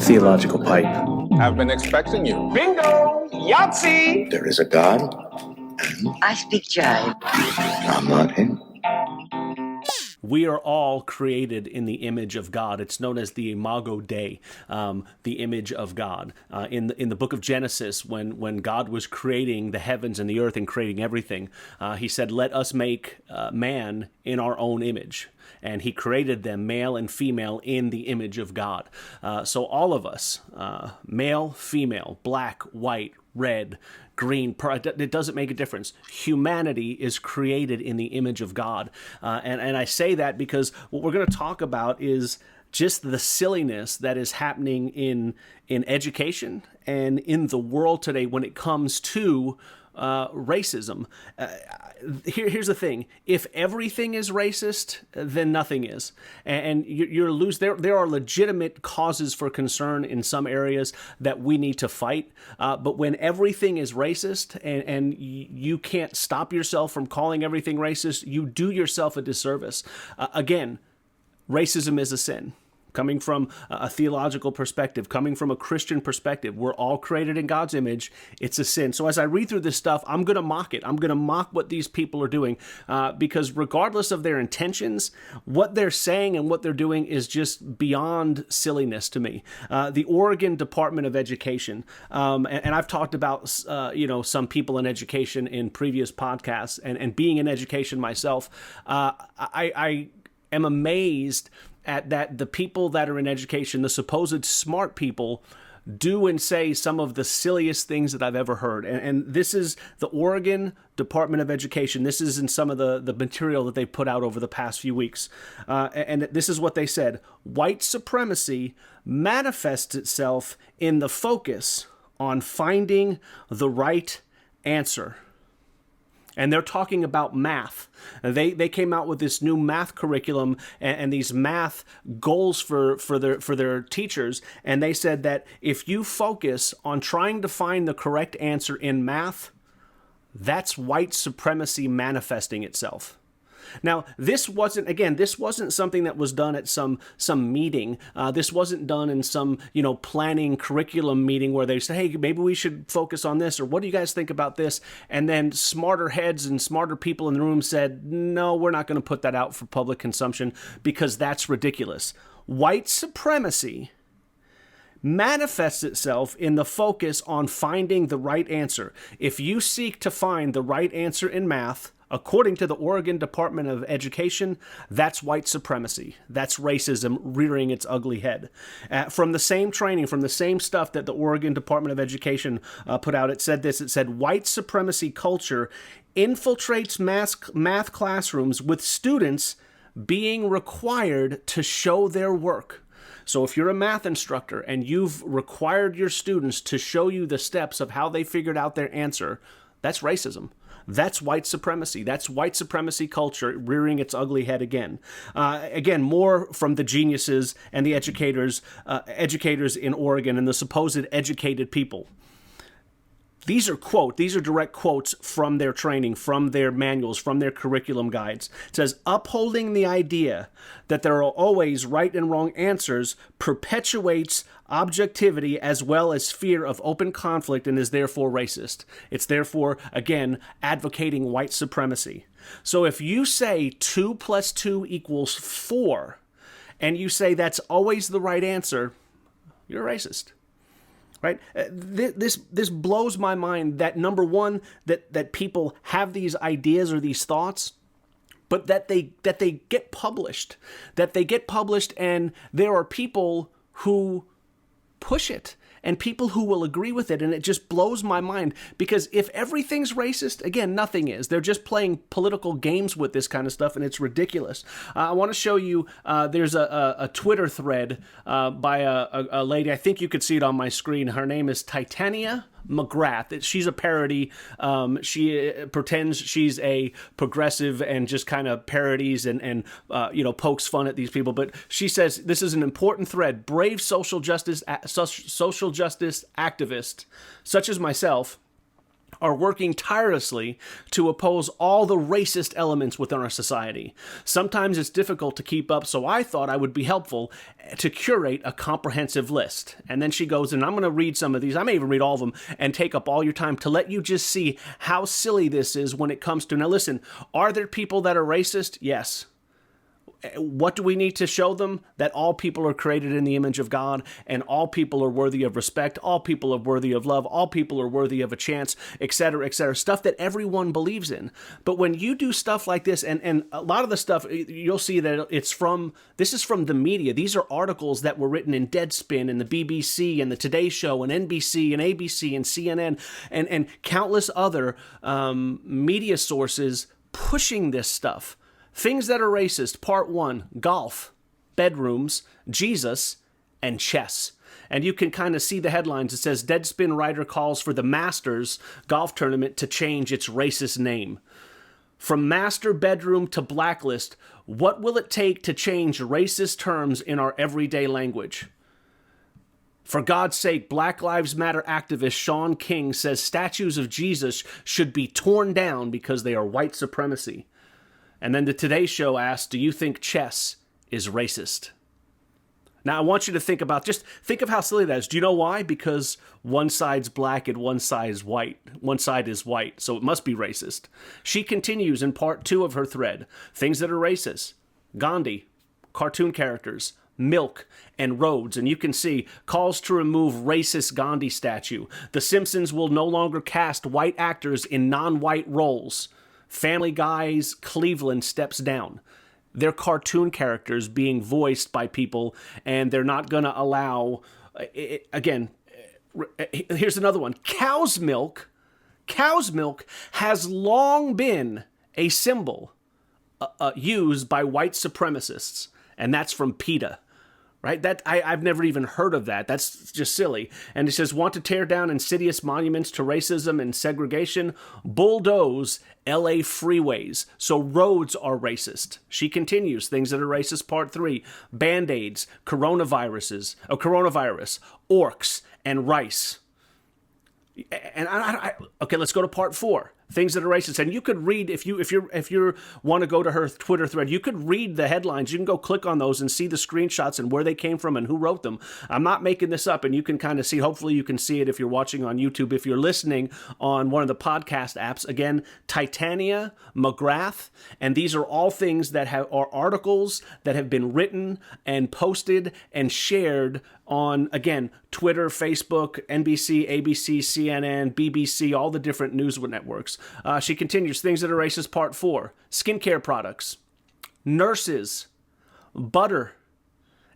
Theological Pipe. I've been expecting you. Bingo! Yahtzee! There is a God. I speak jive. I'm not him. We are all created in the image of God. It's known as the Imago Dei, the image of God. In the book of Genesis, when God was creating the heavens and the earth and creating everything, he said, "Let us make man in our own image." And he created them, male and female, in the image of God. So all of us, male, female, black, white, red, green, it doesn't make a difference. Humanity is created in the image of God. And I say that because what we're going to talk about is just the silliness that is happening in education and in the world today when it comes to racism. Here's the thing: if everything is racist, then nothing is, and you're There are legitimate causes for concern in some areas that we need to fight. But when everything is racist, and you can't stop yourself from calling everything racist, you do yourself a disservice. Again, racism is a sin. Coming from a theological perspective, coming from a Christian perspective, we're all created in God's image. It's a sin. So as I read through this stuff, I'm going to mock it. I'm going to mock what these people are doing because regardless of their intentions, what they're saying and what they're doing is just beyond silliness to me. The Oregon Department of Education, and I've talked about some people in education in previous podcasts, and being in education myself, I am amazed at that the people that are in education, the supposed smart people, do and say some of the silliest things that I've ever heard. And this is the Oregon Department of Education. This is in some of the material that they put out over the past few weeks. And this is what they said: white supremacy manifests itself in the focus on finding the right answer. And they're talking about math. They came out with this new math curriculum and these math goals for their teachers. And they said that if you focus on trying to find the correct answer in math, that's white supremacy manifesting itself. Now, this wasn't something that was done at some meeting. This wasn't done in some, planning curriculum meeting where they say, hey, maybe we should focus on this, or what do you guys think about this? And then smarter heads and smarter people in the room said, no, we're not going to put that out for public consumption because that's ridiculous. White supremacy manifests itself in the focus on finding the right answer. If you seek to find the right answer in math, according to the Oregon Department of Education, that's white supremacy. That's racism rearing its ugly head. From the same training, from the same stuff that the Oregon Department of Education put out, it said this. It said, white supremacy culture infiltrates math classrooms with students being required to show their work. So if you're a math instructor and you've required your students to show you the steps of how they figured out their answer, that's racism. That's white supremacy. That's white supremacy culture rearing its ugly head again. Again, more from the geniuses and the educators in Oregon and the supposed educated people. These are direct quotes from their training, from their manuals, from their curriculum guides. It says, upholding the idea that there are always right and wrong answers perpetuates objectivity as well as fear of open conflict and is therefore racist. It's therefore, again, advocating white supremacy. So if you say 2 + 2 = 4, and you say that's always the right answer, you're a racist. Right? This blows my mind that, number one, that people have these ideas or these thoughts, but that they get published. That they get published and there are people who push it and people who will agree with it. And it just blows my mind because if everything's racist, again, nothing is. They're just playing political games with this kind of stuff and it's ridiculous. I want to show you, there's a Twitter thread by a lady. I think you could see it on my screen. Her name is Titania McGrath. She's a parody. She pretends she's a progressive and just kind of parodies and pokes fun at these people. But she says this is an important thread. Brave social justice activists, such as myself, are working tirelessly to oppose all the racist elements within our society. Sometimes it's difficult to keep up, so I thought I would be helpful to curate a comprehensive list. And then she goes, and I'm going to read some of these. I may even read all of them and take up all your time to let you just see how silly this is when it comes to, now listen, are there people that are racist? Yes. What do we need to show them? That all people are created in the image of God, and all people are worthy of respect, all people are worthy of love, all people are worthy of a chance, etc., stuff that everyone believes in. But when you do stuff like this, and a lot of the stuff, you'll see that this is from the media. These are articles that were written in Deadspin and the BBC and the Today Show and NBC and ABC and CNN and countless other media sources pushing this stuff. Things that are racist, part 1, golf, bedrooms, Jesus, and chess. And you can kind of see the headlines. It says, Deadspin writer calls for the Masters golf tournament to change its racist name. From master bedroom to blacklist, what will it take to change racist terms in our everyday language? For God's sake, Black Lives Matter activist Sean King says statues of Jesus should be torn down because they are white supremacy. And then the Today Show asked, do you think chess is racist? Now, I want you to think think of how silly that is. Do you know why? Because one side's black and one side is white. One side is white, so it must be racist. She continues in part 2 of her thread. Things that are racist. Gandhi, cartoon characters, milk, and roads. And you can see calls to remove racist Gandhi statue. The Simpsons will no longer cast white actors in non-white roles. Family Guy's Cleveland steps down. They're cartoon characters being voiced by people, and they're not going to allow, again, here's another one. Cow's milk has long been a symbol used by white supremacists, and that's from PETA. Right? I've never even heard of that. That's just silly. And it says, want to tear down insidious monuments to racism and segregation? Bulldoze LA freeways. So roads are racist. She continues, things that are racist, part 3. Band-Aids, coronavirus, orcs, and rice. And okay, let's go to part 4. Things that are racist. And you could read, if you want to go to her Twitter thread, you could read the headlines. You can go click on those and see the screenshots and where they came from and who wrote them. I'm not making this up, and you can kind of see, hopefully you can see it if you're watching on YouTube. If you're listening on one of the podcast apps, again, Titania McGrath, and these are all things that are articles that have been written and posted and shared on, again, Twitter, Facebook, NBC, ABC, CNN, BBC, all the different news networks. She continues, things that are racist, part 4. Skincare products, nurses, butter,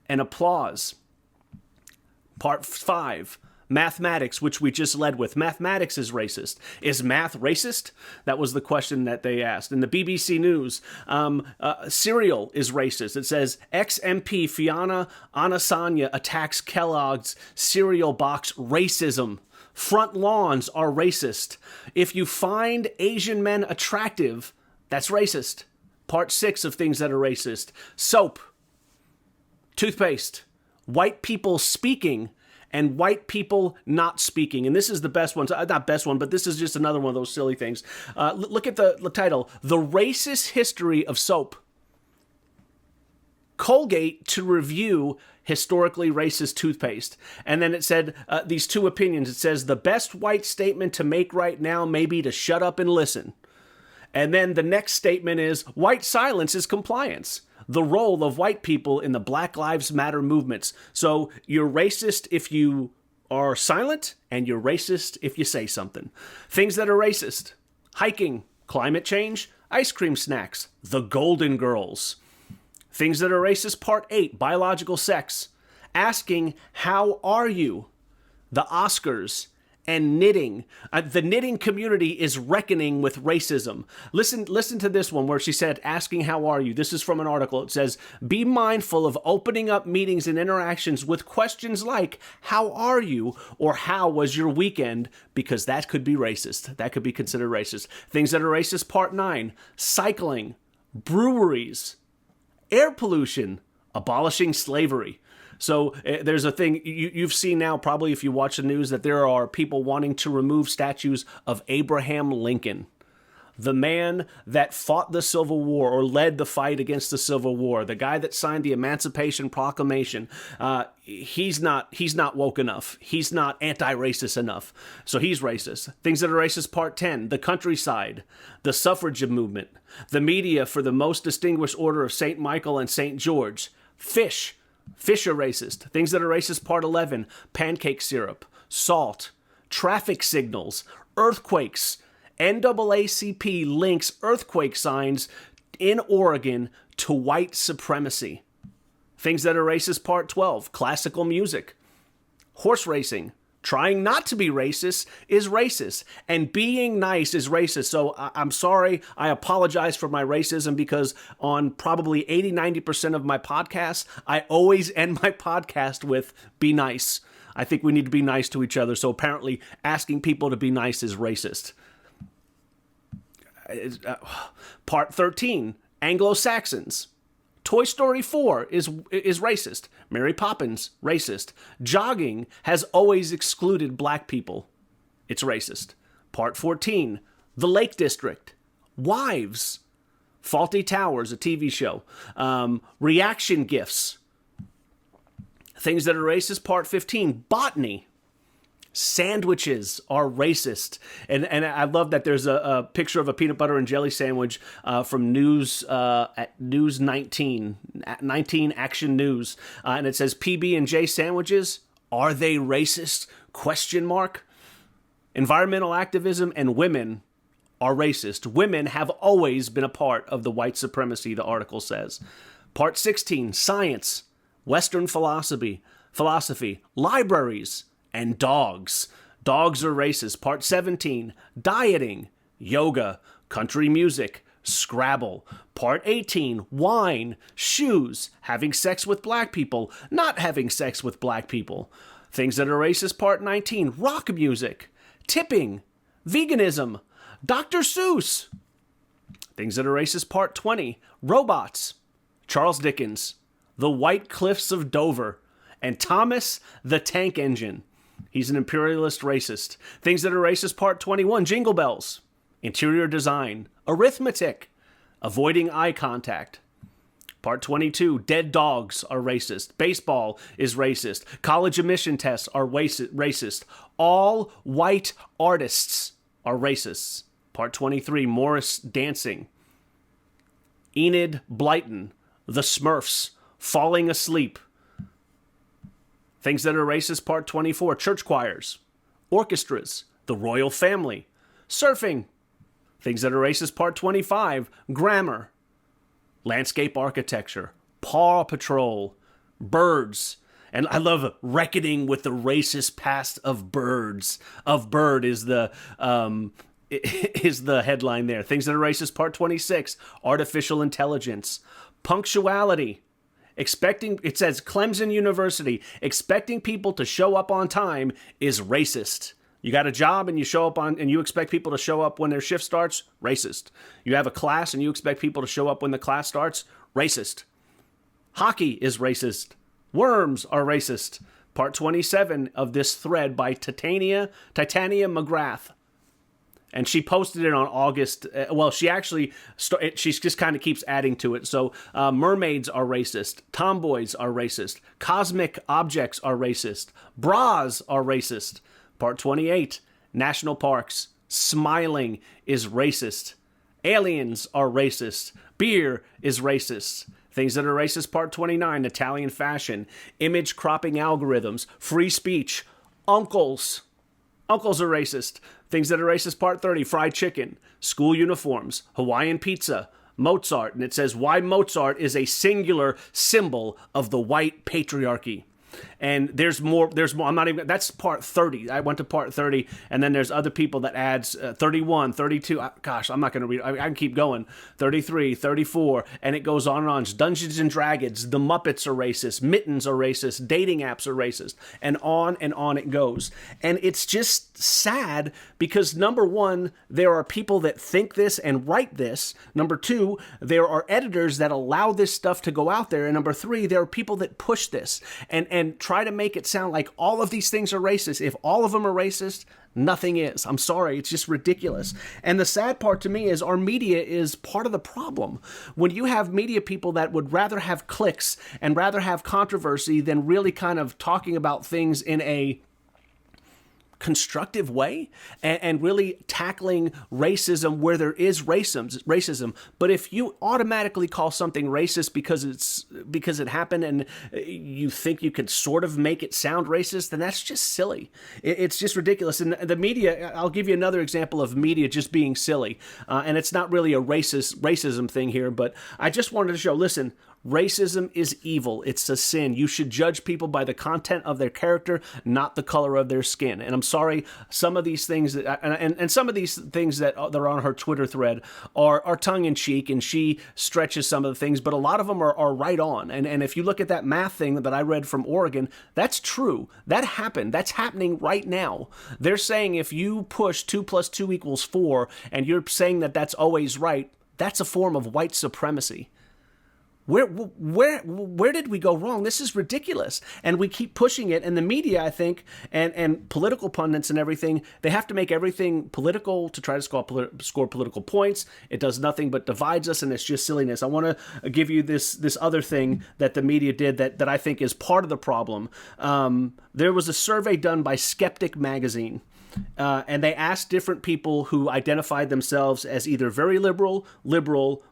and applause. Part 5. Mathematics, which we just led with. Mathematics is racist. Is math racist? That was the question that they asked. In the BBC News, cereal is racist. It says, ex-MP Fiona Anasanya attacks Kellogg's cereal box racism. Front lawns are racist. If you find Asian men attractive, that's racist. Part 6 of things that are racist. Soap, toothpaste, white people speaking, and white people not speaking. And this is the best one. Not best one, but this is just another one of those silly things. Look at the title. The Racist History of Soap. Colgate to review historically racist toothpaste. And then it said these 2 opinions. It says the best white statement to make right now may be to shut up and listen. And then the next statement is white silence is compliance. The role of white people in the Black Lives Matter movements. So you're racist if you are silent, and you're racist if you say something. Things that are racist. Hiking, climate change, ice cream snacks, the Golden Girls. Things that are racist, part 8, biological sex. Asking, how are you? The Oscars. And knitting. The knitting community is reckoning with racism. Listen to this one where she said, asking how are you? This is from an article. It says, be mindful of opening up meetings and interactions with questions like, how are you? Or how was your weekend? Because that could be racist. That could be considered racist. Things that are racist, part 9, cycling, breweries, air pollution, abolishing slavery. So there's a thing you've seen now, probably if you watch the news, that there are people wanting to remove statues of Abraham Lincoln, the man that fought the Civil War or led the fight against the Civil War, the guy that signed the Emancipation Proclamation. He's not woke enough. He's not anti-racist enough. So he's racist. Things that are racist, part 10, the countryside, the suffrage movement, the media for the most distinguished order of St. Michael and St. George, fish are racist. Things that are racist, part 11, pancake syrup, salt, traffic signals, earthquakes. NAACP links earthquake signs in Oregon to white supremacy. Things that are racist, part 12, classical music. Horse racing. Trying not to be racist is racist, and being nice is racist. So I'm sorry, I apologize for my racism, because on probably 80-90% of my podcasts, I always end my podcast with be nice. I think we need to be nice to each other, so apparently asking people to be nice is racist. Part 13, Anglo-Saxons. Toy Story 4 is racist. Mary Poppins, racist. Jogging has always excluded black people. It's racist. Part 14, The Lake District. Wives. Faulty Towers, a TV show. Reaction gifts. Things that are racist, part 15, botany. Sandwiches are racist. And I love that there's a picture of a peanut butter and jelly sandwich from News 19 Action News. And it says, PB&J sandwiches, are they racist? ? Environmental activism and women are racist. Women have always been a part of the white supremacy, the article says. Part 16, science, Western philosophy, libraries, and dogs. Dogs are racist. Part 17, dieting, yoga, country music, Scrabble. Part 18, wine, shoes, having sex with black people, not having sex with black people. Things that are racist, part 19, rock music, tipping, veganism, Dr. Seuss. Things that are racist, part 20, robots, Charles Dickens, the White Cliffs of Dover, and Thomas the Tank Engine. He's an imperialist racist. Things that are racist, part 21, jingle bells, interior design, arithmetic, avoiding eye contact. Part 22, dead dogs are racist. Baseball is racist. College admission tests are racist. All white artists are racists. Part 23, Morris dancing. Enid Blyton, the Smurfs, falling asleep. Things that are racist, part 24, church choirs, orchestras, the royal family, surfing. Things that are racist, part 25, grammar, landscape architecture, Paw Patrol, birds. And I love reckoning with the racist past of birds. Of bird is the headline there. Things that are racist, part 26, artificial intelligence, punctuality. It says Clemson University, expecting people to show up on time is racist. You got a job and you show up and you expect people to show up when their shift starts, racist. You have a class and you expect people to show up when the class starts, racist. Hockey is racist. Worms are racist. Part 27 of this thread by Titania McGrath. And she posted it on August. She actually, she just kind of keeps adding to it. So mermaids are racist. Tomboys are racist. Cosmic objects are racist. Bras are racist. Part 28, national parks. Smiling is racist. Aliens are racist. Beer is racist. Things that are racist, part 29, Italian fashion. Image cropping algorithms. Free speech. Uncles. Uncles are racist. Things that are racist, part 30, fried chicken, school uniforms, Hawaiian pizza, Mozart. And it says why Mozart is a singular symbol of the white patriarchy. And there's more. I'm not even. That's part 30. I went to part 30, and then there's other people that adds 31, 32. Gosh, I'm not going to read. I can keep going. 33, 34, and it goes on and on. It's Dungeons and Dragons. The Muppets are racist. Mittens are racist. Dating apps are racist, and on it goes. And it's just sad because number one, there are people that think this and write this. Number two, there are editors that allow this stuff to go out there. And number three, there are people that push this and try to make it sound like all of these things are racist. If all of them are racist, nothing is. I'm sorry. It's just ridiculous. And the sad part to me is our media is part of the problem. When you have media people that would rather have clicks and rather have controversy than really kind of talking about things in a constructive way and really tackling racism where there is racism. But if you automatically call something racist because it happened and you think you could sort of make it sound racist, then that's just silly. It's just ridiculous. And the media, I'll give you another example of media just being silly. And it's not really a racism thing here, but I just wanted to show, listen, racism is evil. It's a sin. You should judge people by the content of their character, not the color of their skin. And I'm sorry, some of these things and some of these things that are on her Twitter thread are tongue in cheek, and she stretches some of the things, but a lot of them are right on. And if you look at that math thing that I read from Oregon, that's true. That happened. That's happening right now. They're saying if you push 2 + 2 = 4, and you're saying that that's always right, that's a form of white supremacy. Where did we go wrong? This is ridiculous. And we keep pushing it. And the media, I think, and political pundits and everything, they have to make everything political to try to score political points. It does nothing but divides us, and it's just silliness. I want to give you this other thing that the media did that I think is part of the problem. There was a survey done by Skeptic Magazine. And they asked different people who identified themselves as either very liberal,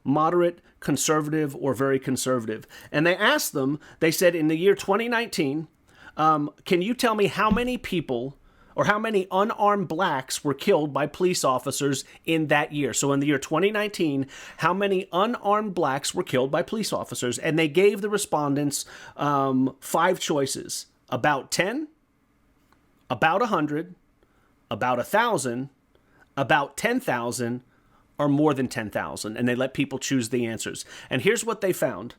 moderate, conservative, or very conservative. And they asked them, they said, in the year 2019, can you tell me how many people or how many unarmed blacks were killed by police officers in that year? So in the year 2019, how many unarmed blacks were killed by police officers? And they gave the respondents 5 choices: about 10, about 100, about 1,000, about 10,000, or more than 10,000. And they let people choose the answers. And here's what they found.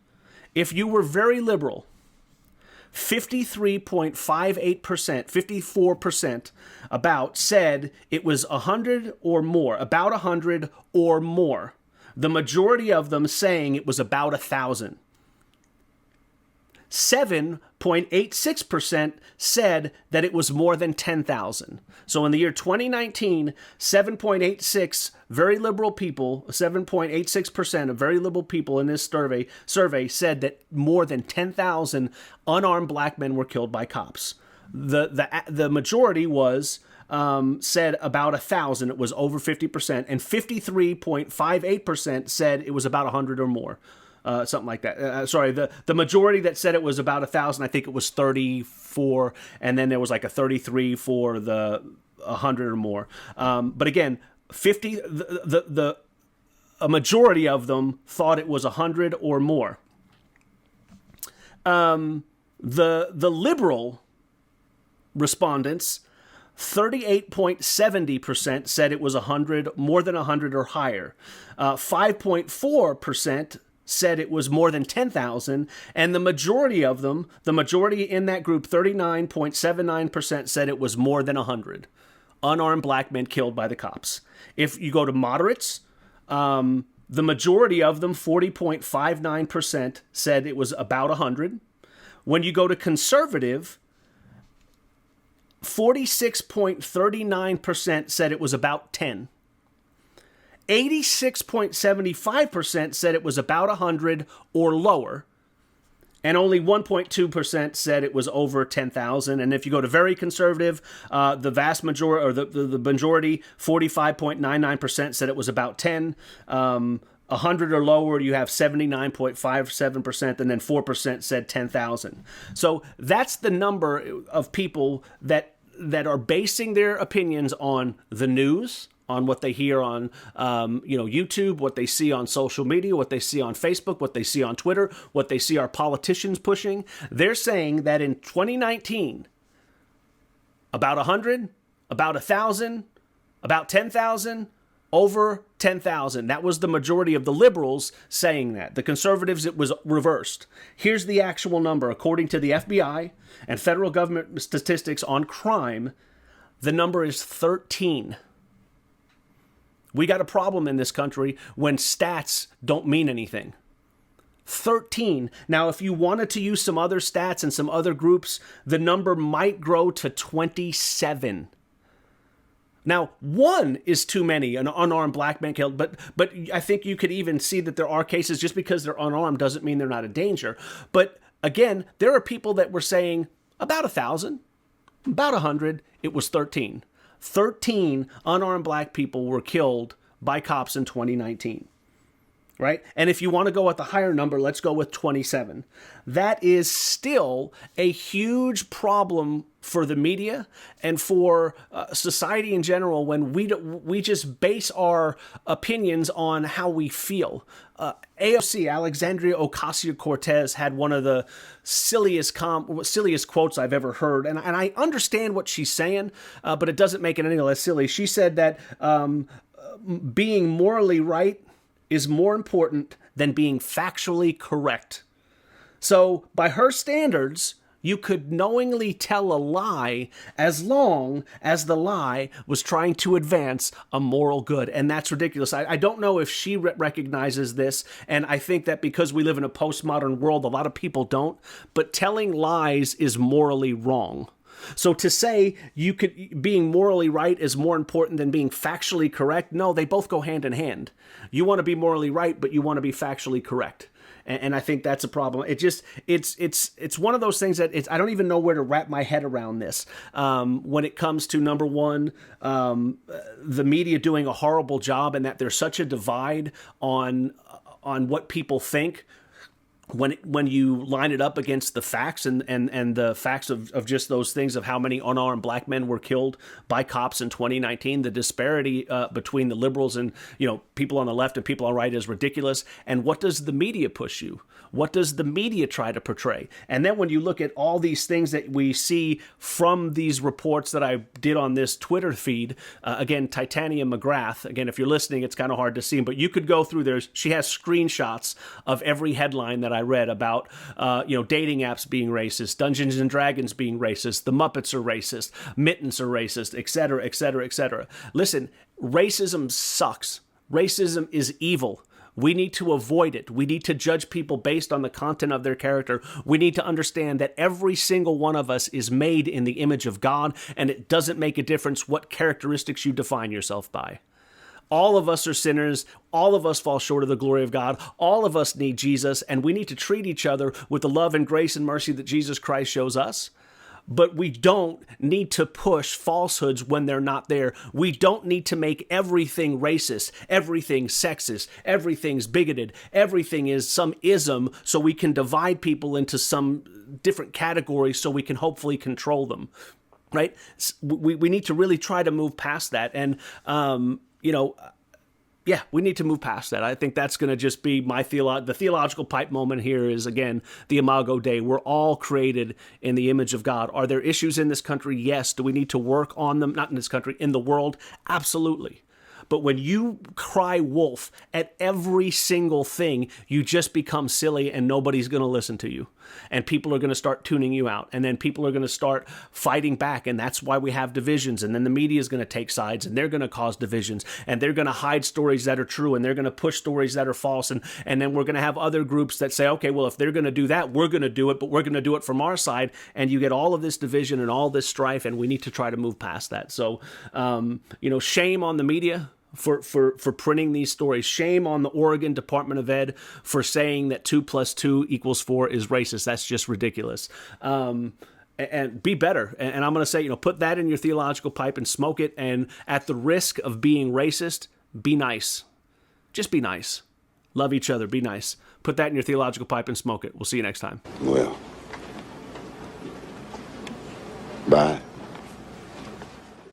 If you were very liberal, 53.58%, 54% about said it was 100 or more, about 100 or more. The majority of them saying it was about 1,000. 7.86% said that it was more than 10,000. So in the year 2019, 7.86 very liberal people, 7.86% of very liberal people in this survey said that more than 10,000 unarmed black men were killed by cops. The majority was said about 1,000. It was over 50%, and 53.58% said it was about 100 or more. Something like that. The majority that said it was about 1,000, I think it was 34, and then there was like a 33 for the 100 or more. But again, 50. A majority of them thought it was 100 or more. The liberal respondents, 38.70% said it was 100, more than 100 or higher. 5.4% said it was more than 10,000, and the majority of them, the majority in that group, 39.79% said it was more than 100 unarmed black men killed by the cops. If you go to moderates, the majority of them, 40.59%, said it was about 100. When you go to conservative, 46.39% said it was about 10. 86.75% said it was about 100 or lower, and only 1.2% said it was over 10,000. And if you go to very conservative, the vast majority, or the majority, 45.99% said it was about 10. 100 or lower, you have 79.57%, and then 4% said 10,000. So that's the number of people that are basing their opinions on the news, on what they hear on, YouTube, what they see on social media, what they see on Facebook, what they see on Twitter, what they see our politicians pushing. They're saying that in 2019, about 100, about 1,000, about 10,000, over 10,000. That was the majority of the liberals saying that. The conservatives, it was reversed. Here's the actual number. According to the FBI and federal government statistics on crime, the number is 13. We got a problem in this country when stats don't mean anything. 13. Now, if you wanted to use some other stats and some other groups, the number might grow to 27. Now, 1 is too many, an unarmed black man killed, but I think you could even see that there are cases. Just because they're unarmed doesn't mean they're not a danger. But again, there are people that were saying about 1,000, about 100, it was 13. 13 unarmed black people were killed by cops in 2019. Right? And if you want to go with the higher number, let's go with 27. That is still a huge problem for the media and for society in general when we just base our opinions on how we feel. AOC, Alexandria Ocasio-Cortez, had one of the silliest quotes I've ever heard. And I understand what she's saying, but it doesn't make it any less silly. She said that being morally right is more important than being factually correct. So by her standards, you could knowingly tell a lie as long as the lie was trying to advance a moral good. And that's ridiculous. I don't know if she recognizes this. And I think that because we live in a postmodern world, a lot of people don't. But telling lies is morally wrong. So to say being morally right is more important than being factually correct, no, they both go hand in hand. You want to be morally right, but you want to be factually correct. And I think that's a problem. It's one of those things that I don't even know where to wrap my head around this. When it comes to, number one, the media doing a horrible job, and that there's such a divide on what people think. When you line it up against the facts and the facts of just those things of how many unarmed black men were killed by cops in 2019, the disparity between the liberals and people on the left and people on the right is ridiculous. And what does the media push you? What does the media try to portray? And then when you look at all these things that we see from these reports that I did on this Twitter feed, again, Titania McGrath, again, if you're listening, it's kind of hard to see, but you could go through there. She has screenshots of every headline that I read about, dating apps being racist, Dungeons and Dragons being racist, the Muppets are racist, Mittens are racist, et cetera, et cetera, et cetera. Listen, racism sucks. Racism is evil. We need to avoid it. We need to judge people based on the content of their character. We need to understand that every single one of us is made in the image of God, and it doesn't make a difference what characteristics you define yourself by. All of us are sinners. All of us fall short of the glory of God. All of us need Jesus, and we need to treat each other with the love and grace and mercy that Jesus Christ shows us. But we don't need to push falsehoods when they're not there. We don't need to make everything racist, everything sexist, everything's bigoted, everything is some ism so we can divide people into some different categories so we can hopefully control them, right? We need to really try to move past that. And, we need to move past that. I think that's going to just be the theological pipe moment here is, again, the Imago Dei. We're all created in the image of God. Are there issues in this country? Yes. Do we need to work on them? Not in this country, in the world? Absolutely. But when you cry wolf at every single thing, you just become silly and nobody's going to listen to you. And people are going to start tuning you out. And then people are going to start fighting back. And that's why we have divisions. And then the media is going to take sides and they're going to cause divisions. And they're going to hide stories that are true. And they're going to push stories that are false. And then we're going to have other groups that say, okay, well, if they're going to do that, we're going to do it. But we're going to do it from our side. And you get all of this division and all this strife. And we need to try to move past that. So, shame on the media for printing these stories. Shame on the Oregon Department of Ed for saying that 2 + 2 = 4 is racist. That's just ridiculous. And be better. And I'm going to say, put that in your theological pipe and smoke it. And at the risk of being racist, be nice. Just be nice. Love each other. Be nice. Put that in your theological pipe and smoke it. We'll see you next time. Well, bye.